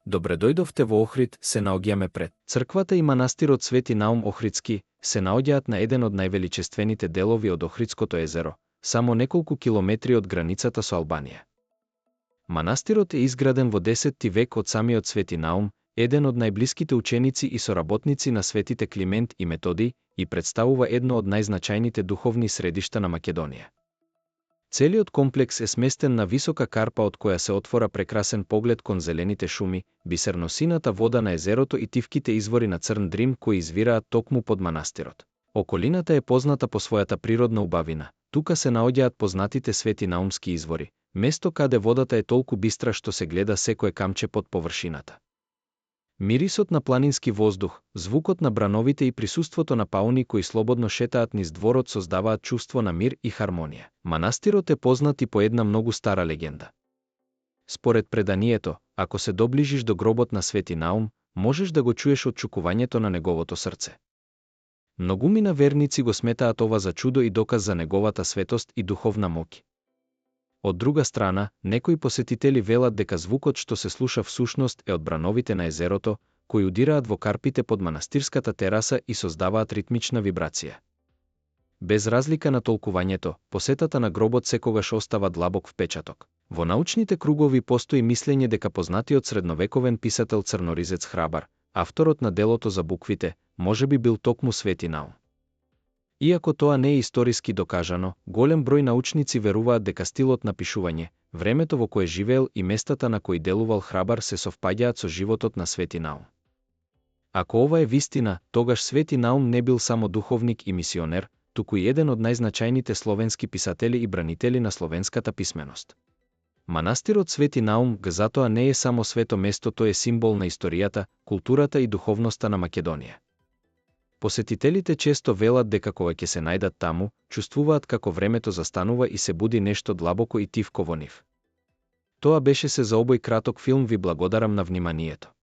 Добре дојдовте во Охрид, се наоѓаме пред црквата и манастирот Свети Наум Охридски, се наоѓаат на еден од највеличествените делови од Охридското езеро, само неколку километри од границата со Албанија. Манастирот е изграден во 10 век од самиот Свети Наум, еден од најблиските ученици и соработници на светите Климент и Методий, и представува едно од најзначајните духовни средишта на Македонија. Целиот комплекс е сместен на висока карпа од која се отвора прекрасен поглед кон зелените шуми, бисерносината вода на езерото и тивките извори на црн дрим кои извираат токму под манастирот. Околината е позната по својата природна убавина. Тука се наоѓаат познатите Свети Наумски извори, место каде водата е толку бистра што се гледа секое камче под површината. Мирисот на планински воздух, звукот на брановите и присуството на пауни кои слободно шетаат низ дворот создаваат чувство на мир и хармонија. Манастирот е познат и по една многу стара легенда. Според преданието, ако се доближиш до гробот на Свети Наум, можеш да го чуеш отчукувањето на неговото срце. Многумина верници го сметаат ова за чудо и доказ за неговата светост и духовна моќ. Од друга страна, некои посетители велат дека звукот што се слуша всушност е од брановите на езерото, кои удираат во карпите под манастирската тераса и создаваат ритмична вибрација. Без разлика на толкувањето, посетата на гробот секогаш остава длабок впечаток. Во научните кругови постои мислење дека познатиот средновековен писател Црноризец Храбар, авторот на делото за буквите, можеби бил токму Свети Наум. Иако тоа не е историски докажано, голем број научници веруваат дека стилот на пишување, времето во кое живеел и местата на кои делувал Храбар се совпаѓаат со животот на Свети Наум. Ако ова е вистина, тогаш Свети Наум не бил само духовник и мисионер, туку и еден од најзначајните словенски писатели и бранители на словенската писменост. Манастирот Свети Наум затоа не е само свето место, тој е символ на историјата, културата и духовноста на Македонија. Посетителите често велат дека кога ќе се најдат таму, чувствуваат како времето застанува и се буди нешто длабоко и тивко во нив. Тоа беше се за овој краток филм, ви благодарам на вниманието.